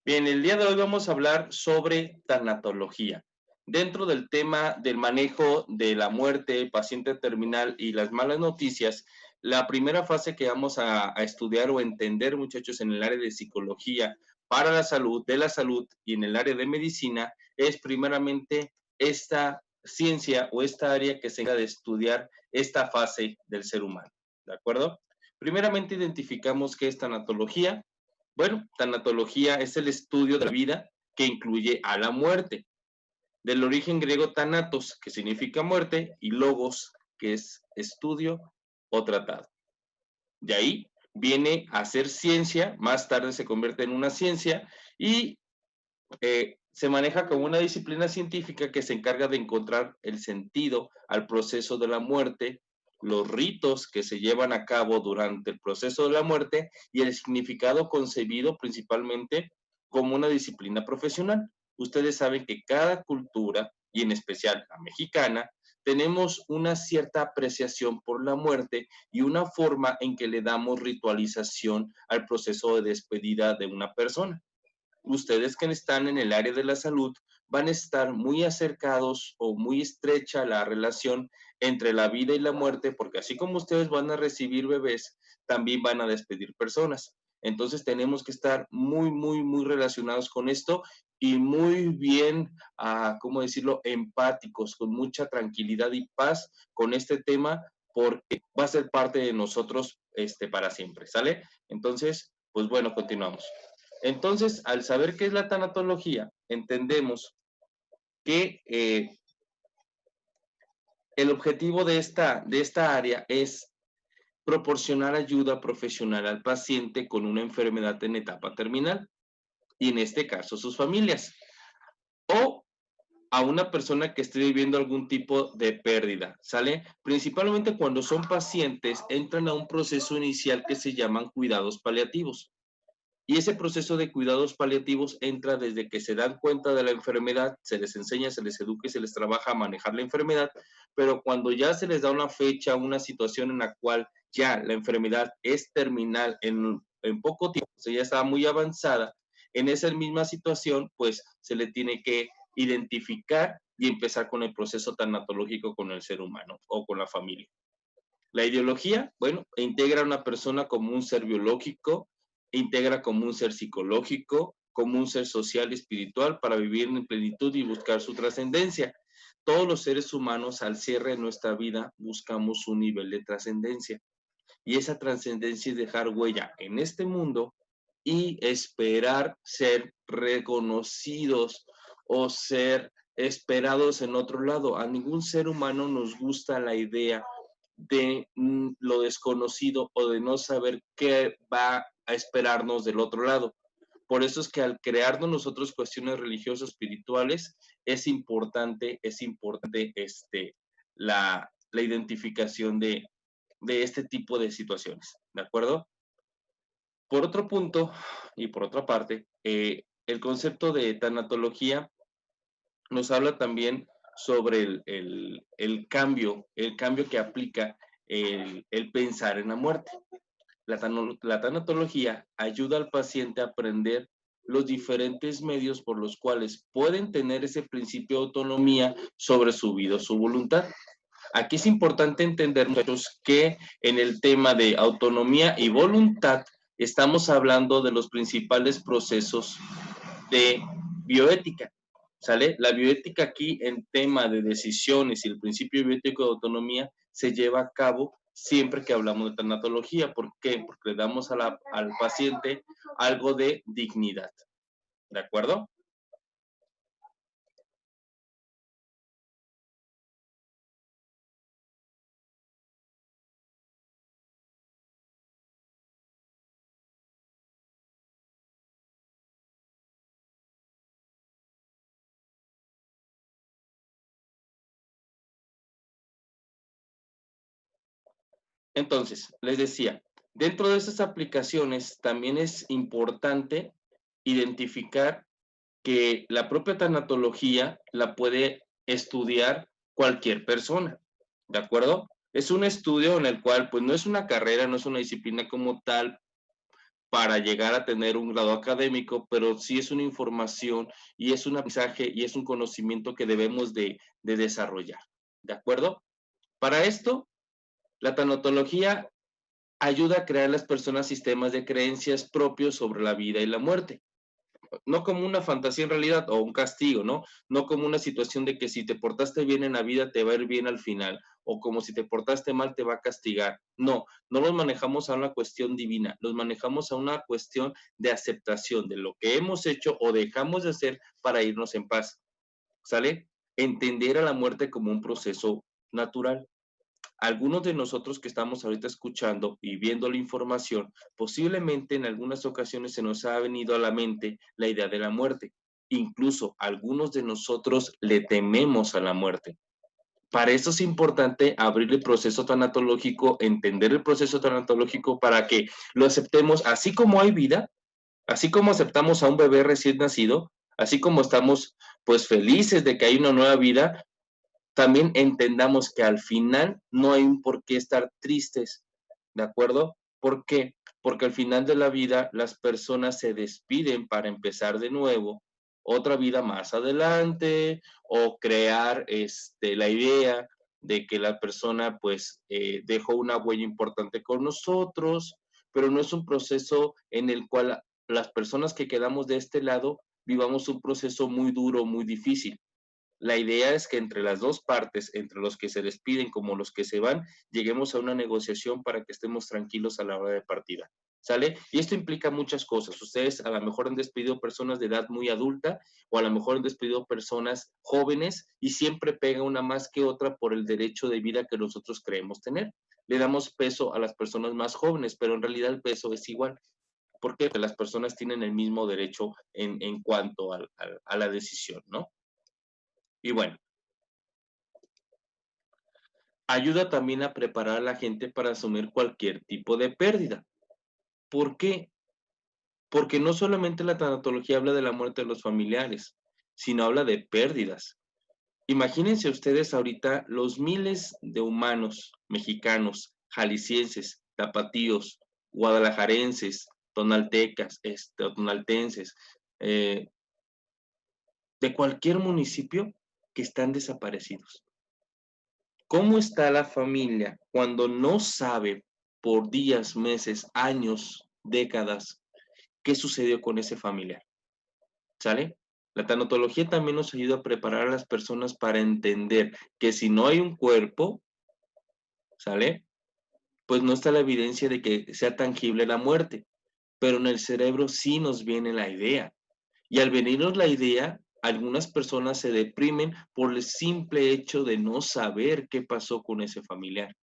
Bien, el día de hoy vamos a hablar sobre tanatología. Dentro del tema del manejo de la muerte, paciente terminal y las malas noticias, la primera fase que vamos a estudiar o entender, muchachos, en el área de psicología para la salud, de la salud y en el área de medicina, es primeramente esta ciencia o esta área que se encarga de estudiar esta fase del ser humano. ¿De acuerdo? Primeramente identificamos qué es tanatología. Bueno, tanatología es el estudio de la vida que incluye a la muerte. Del origen griego thanatos, que significa muerte, y logos, que es estudio o tratado. De ahí viene a ser ciencia, más tarde se convierte en una ciencia y se maneja como una disciplina científica que se encarga de encontrar el sentido al proceso de la muerte, los ritos que se llevan a cabo durante el proceso de la muerte y el significado concebido principalmente como una disciplina profesional. Ustedes saben que cada cultura, y en especial la mexicana, tenemos una cierta apreciación por la muerte y una forma en que le damos ritualización al proceso de despedida de una persona. Ustedes que están en el área de la salud van a estar muy acercados o muy estrecha la relación entre la vida y la muerte, porque así como ustedes van a recibir bebés, también van a despedir personas. Entonces tenemos que estar muy, muy, muy relacionados con esto y muy bien, ¿cómo decirlo?, empáticos, con mucha tranquilidad y paz con este tema, porque va a ser parte de nosotros para siempre, ¿sale? Entonces, pues bueno, continuamos. Entonces, al saber qué es la tanatología, entendemos que el objetivo de esta área es proporcionar ayuda profesional al paciente con una enfermedad en etapa terminal, y en este caso sus familias, o a una persona que esté viviendo algún tipo de pérdida, ¿sale? Principalmente cuando son pacientes, entran a un proceso inicial que se llaman cuidados paliativos. Y ese proceso de cuidados paliativos entra desde que se dan cuenta de la enfermedad, se les enseña, se les educa y se les trabaja a manejar la enfermedad, pero cuando ya se les da una fecha, una situación en la cual ya la enfermedad es terminal en poco tiempo, o sea, ya está muy avanzada, en esa misma situación, pues se le tiene que identificar y empezar con el proceso tanatológico con el ser humano o con la familia. La ideología, bueno, integra a una persona como un ser biológico, integra como un ser psicológico, como un ser social y espiritual para vivir en plenitud y buscar su trascendencia. Todos los seres humanos al cierre de nuestra vida buscamos un nivel de trascendencia y esa trascendencia es dejar huella en este mundo y esperar ser reconocidos o ser esperados en otro lado. A ningún ser humano nos gusta la idea de lo desconocido o de no saber qué va a esperarnos del otro lado. Por eso es que al crearnos nosotros cuestiones religiosas, espirituales, es importante la identificación de este tipo de situaciones, ¿de acuerdo? Por otro punto y por otra parte, el concepto de tanatología nos habla también sobre el cambio que aplica el pensar en la muerte. La tanatología ayuda al paciente a aprender los diferentes medios por los cuales pueden tener ese principio de autonomía sobre su vida o su voluntad. Aquí es importante entender, muchachos, que en el tema de autonomía y voluntad estamos hablando de los principales procesos de bioética, ¿sale? La bioética aquí en tema de decisiones y el principio bioético de autonomía se lleva a cabo siempre que hablamos de tanatología. ¿Por qué? Porque le damos al paciente algo de dignidad, ¿de acuerdo? Entonces, les decía, dentro de esas aplicaciones también es importante identificar que la propia tanatología la puede estudiar cualquier persona, ¿de acuerdo? Es un estudio en el cual, pues no es una carrera, no es una disciplina como tal, para llegar a tener un grado académico, pero sí es una información y es un aprendizaje y es un conocimiento que debemos de desarrollar, ¿de acuerdo? Para esto, la tanatología ayuda a crear en las personas sistemas de creencias propios sobre la vida y la muerte. No como una fantasía en realidad o un castigo, ¿no? No como una situación de que si te portaste bien en la vida te va a ir bien al final, o como si te portaste mal te va a castigar. No, no los manejamos a una cuestión divina, los manejamos a una cuestión de aceptación de lo que hemos hecho o dejamos de hacer para irnos en paz, ¿sale? Entender a la muerte como un proceso natural. Algunos de nosotros que estamos ahorita escuchando y viendo la información, posiblemente en algunas ocasiones se nos ha venido a la mente la idea de la muerte. Incluso algunos de nosotros le tememos a la muerte. Para eso es importante abrir el proceso tanatológico, entender el proceso tanatológico para que lo aceptemos así como hay vida, así como aceptamos a un bebé recién nacido, así como estamos pues felices de que hay una nueva vida, también entendamos que al final no hay un por qué estar tristes, ¿de acuerdo? ¿Por qué? Porque al final de la vida las personas se despiden para empezar de nuevo otra vida más adelante o crear la idea de que la persona pues dejó una huella importante con nosotros, pero no es un proceso en el cual las personas que quedamos de este lado vivamos un proceso muy duro, muy difícil. La idea es que entre las dos partes, entre los que se despiden como los que se van, lleguemos a una negociación para que estemos tranquilos a la hora de partida. ¿Sale? Y esto implica muchas cosas. Ustedes a lo mejor han despedido personas de edad muy adulta o a lo mejor han despedido personas jóvenes y siempre pega una más que otra por el derecho de vida que nosotros creemos tener. Le damos peso a las personas más jóvenes, pero en realidad el peso es igual. ¿Por qué? Porque las personas tienen el mismo derecho en cuanto a la decisión, ¿no? Y bueno, ayuda también a preparar a la gente para asumir cualquier tipo de pérdida. ¿Por qué? Porque no solamente la tanatología habla de la muerte de los familiares, sino habla de pérdidas. Imagínense ustedes ahorita los miles de humanos mexicanos, jaliscienses, tapatíos, guadalajarenses, tonaltecas, tonaltenses, eh, de cualquier municipio que están desaparecidos. ¿Cómo está la familia cuando no sabe por días, meses, años, décadas qué sucedió con ese familiar? ¿Sale? La tanatología también nos ayuda a preparar a las personas para entender que si no hay un cuerpo, ¿sale? Pues no está la evidencia de que sea tangible la muerte, pero en el cerebro sí nos viene la idea. Y al venirnos la idea, algunas personas se deprimen por el simple hecho de no saber qué pasó con ese familiar.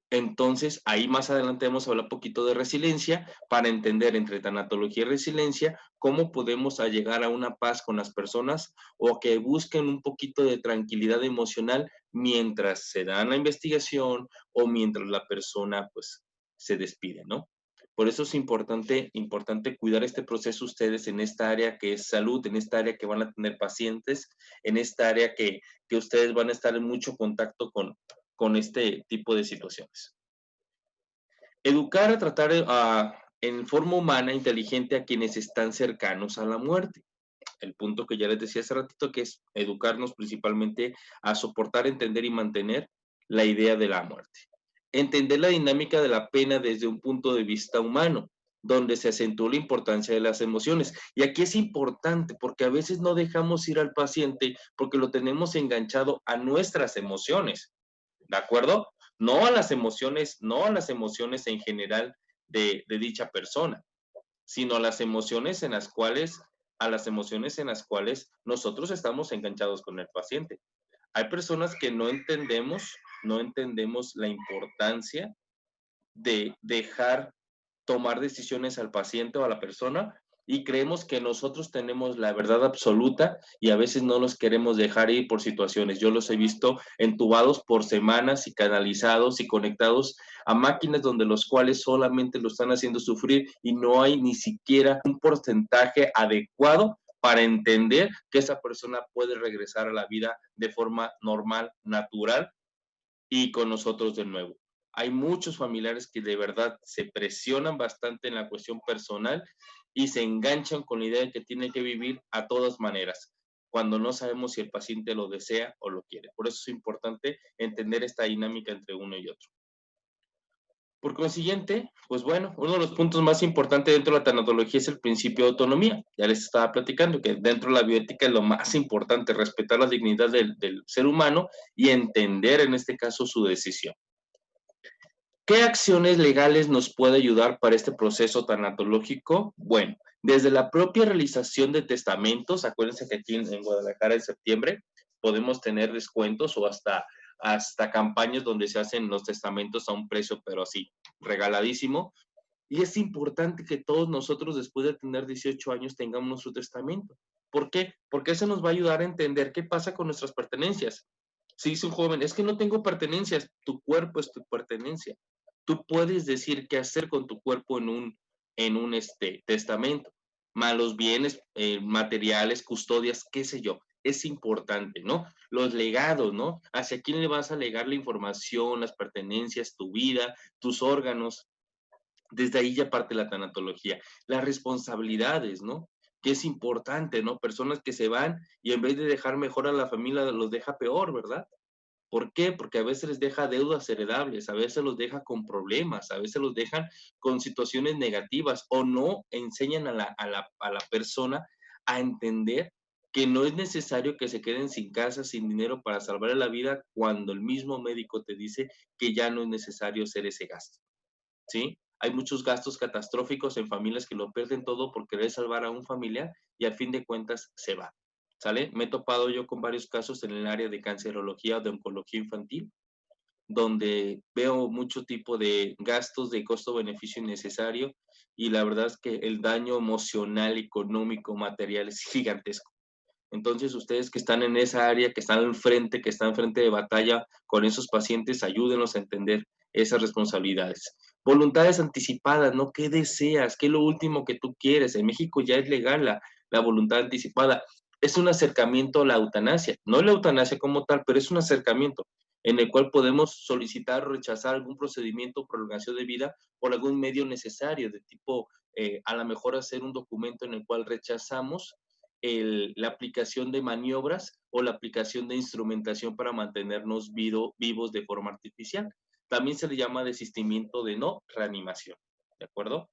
Entonces, ahí más adelante vamos a hablar un poquito de resiliencia para entender entre tanatología y resiliencia cómo podemos llegar a una paz con las personas o que busquen un poquito de tranquilidad emocional mientras se da la investigación o mientras la persona pues se despide, ¿no? Por eso es importante cuidar este proceso ustedes en esta área que es salud, en esta área que van a tener pacientes, en esta área que ustedes van a estar en mucho contacto con este tipo de situaciones. Educar a tratar en forma humana, inteligente a quienes están cercanos a la muerte. El punto que ya les decía hace ratito, que es educarnos principalmente a soportar, entender y mantener la idea de la muerte. Entender la dinámica de la pena desde un punto de vista humano, donde se acentúa la importancia de las emociones. Y aquí es importante porque a veces no dejamos ir al paciente porque lo tenemos enganchado a nuestras emociones. ¿De acuerdo? No a las emociones, no a las emociones en general de dicha persona, sino a las emociones en las cuales nosotros estamos enganchados con el paciente. Hay personas que no entendemos la importancia de dejar tomar decisiones al paciente o a la persona y creemos que nosotros tenemos la verdad absoluta y a veces no los queremos dejar ir por situaciones. Yo los he visto entubados por semanas y canalizados y conectados a máquinas donde los cuales solamente lo están haciendo sufrir y no hay ni siquiera un porcentaje adecuado para entender que esa persona puede regresar a la vida de forma normal, natural y con nosotros de nuevo. Hay muchos familiares que de verdad se presionan bastante en la cuestión personal y se enganchan con la idea de que tiene que vivir a todas maneras, cuando no sabemos si el paciente lo desea o lo quiere. Por eso es importante entender esta dinámica entre uno y otro. Por consiguiente, pues bueno, uno de los puntos más importantes dentro de la tanatología es el principio de autonomía. Ya les estaba platicando que dentro de la bioética es lo más importante, respetar la dignidad del ser humano y entender en este caso su decisión. ¿Qué acciones legales nos puede ayudar para este proceso tanatológico? Bueno, desde la propia realización de testamentos, acuérdense que aquí en Guadalajara en septiembre podemos tener descuentos o hasta campañas donde se hacen los testamentos a un precio, pero así, regaladísimo. Y es importante que todos nosotros después de tener 18 años tengamos nuestro testamento. ¿Por qué? Porque eso nos va a ayudar a entender qué pasa con nuestras pertenencias. Si dice un joven, es que no tengo pertenencias, tu cuerpo es tu pertenencia. Tú puedes decir qué hacer con tu cuerpo en un testamento. Malos bienes, materiales, custodias, qué sé yo. Es importante, ¿no? Los legados, ¿no? ¿Hacia quién le vas a legar la información, las pertenencias, tu vida, tus órganos? Desde ahí ya parte la tanatología. Las responsabilidades, ¿no? Que es importante, ¿no? Personas que se van y en vez de dejar mejor a la familia, los deja peor, ¿verdad? ¿Por qué? Porque a veces les deja deudas heredables, a veces los deja con problemas, a veces los dejan con situaciones negativas o no enseñan a la persona a entender que no es necesario que se queden sin casa, sin dinero para salvar la vida cuando el mismo médico te dice que ya no es necesario hacer ese gasto. ¿Sí? Hay muchos gastos catastróficos en familias que lo pierden todo por querer salvar a un familiar y al fin de cuentas se va. ¿Sale? Me he topado yo con varios casos en el área de cancerología o de oncología infantil, donde veo mucho tipo de gastos de costo-beneficio innecesario y la verdad es que el daño emocional, económico, material es gigantesco. Entonces, ustedes que están en esa área, que están al frente, que están frente de batalla con esos pacientes, ayúdenos a entender esas responsabilidades. Voluntades anticipadas, ¿no? ¿Qué deseas? ¿Qué es lo último que tú quieres? En México ya es legal la voluntad anticipada. Es un acercamiento a la eutanasia. No la eutanasia como tal, pero es un acercamiento en el cual podemos solicitar o rechazar algún procedimiento o prolongación de vida por algún medio necesario, de tipo, a lo mejor hacer un documento en el cual rechazamos la aplicación de maniobras o la aplicación de instrumentación para mantenernos vivos de forma artificial. También se le llama desistimiento de no reanimación, ¿de acuerdo?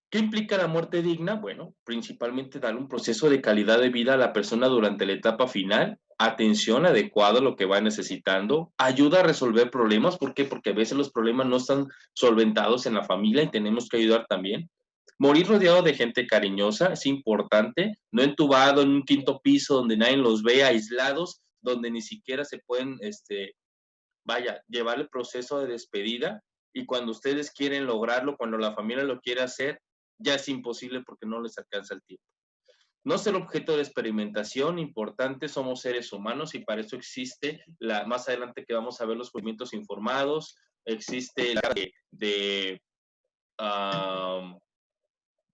¿Qué implica la muerte digna? Bueno, principalmente dar un proceso de calidad de vida a la persona durante la etapa final, atención adecuada a lo que va necesitando, ayuda a resolver problemas, ¿por qué? Porque a veces los problemas no están solventados en la familia y tenemos que ayudar también. Morir rodeado de gente cariñosa es importante, no entubado en un quinto piso donde nadie los ve, aislados, donde ni siquiera se pueden, vaya, llevar el proceso de despedida y cuando ustedes quieren lograrlo, cuando la familia lo quiere hacer, ya es imposible porque no les alcanza el tiempo. No ser objeto de experimentación, importante, somos seres humanos y para eso existe, más adelante que vamos a ver los movimientos informados, existe la um,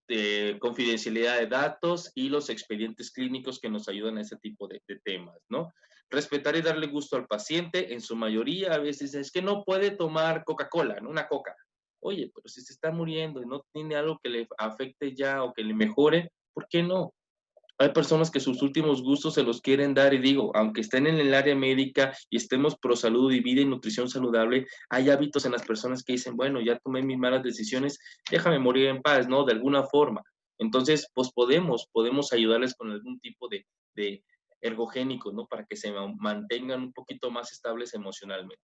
de confidencialidad de datos y los expedientes clínicos que nos ayudan a ese tipo de temas, ¿no? Respetar y darle gusto al paciente, en su mayoría a veces es que no puede tomar Coca-Cola, ¿no? Una coca. Oye, pero si se está muriendo y no tiene algo que le afecte ya o que le mejore, ¿por qué no? Hay personas que sus últimos gustos se los quieren dar y digo, aunque estén en el área médica y estemos pro salud y vida y nutrición saludable, hay hábitos en las personas que dicen, bueno, ya tomé mis malas decisiones, déjame morir en paz, ¿no? De alguna forma. Entonces, pues podemos ayudarles con algún tipo de ergogénico, ¿no? Para que se mantengan un poquito más estables emocionalmente.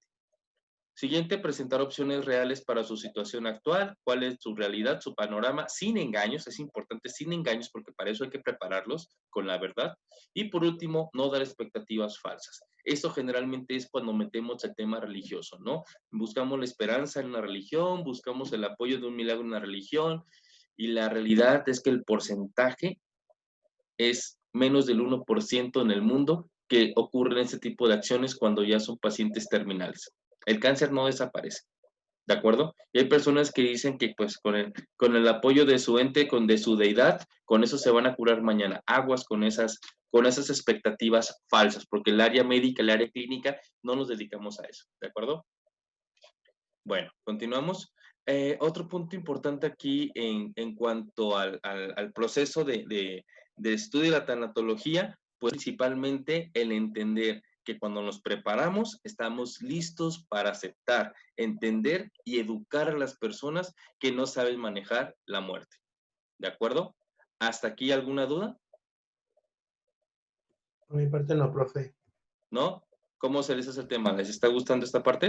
Siguiente, presentar opciones reales para su situación actual, cuál es su realidad, su panorama, sin engaños, es importante, sin engaños, porque para eso hay que prepararlos con la verdad. Y por último, no dar expectativas falsas. Esto generalmente es cuando metemos el tema religioso, ¿no? Buscamos la esperanza en una religión, buscamos el apoyo de un milagro en una religión, y la realidad es que el porcentaje es menos del 1% en el mundo que ocurren ese tipo de acciones cuando ya son pacientes terminales. El cáncer no desaparece, ¿de acuerdo? Y hay personas que dicen que pues con el apoyo de su ente, de su deidad, con eso se van a curar mañana. Aguas con esas expectativas falsas, porque el área médica, el área clínica, no nos dedicamos a eso, ¿de acuerdo? Bueno, continuamos. Otro punto importante aquí en cuanto al proceso de estudio de la tanatología, pues principalmente el entender que cuando nos preparamos estamos listos para aceptar, entender y educar a las personas que no saben manejar la muerte. ¿De acuerdo? ¿Hasta aquí alguna duda? Por mi parte no, profe. ¿No? ¿Cómo se les hace el tema? ¿Les está gustando esta parte?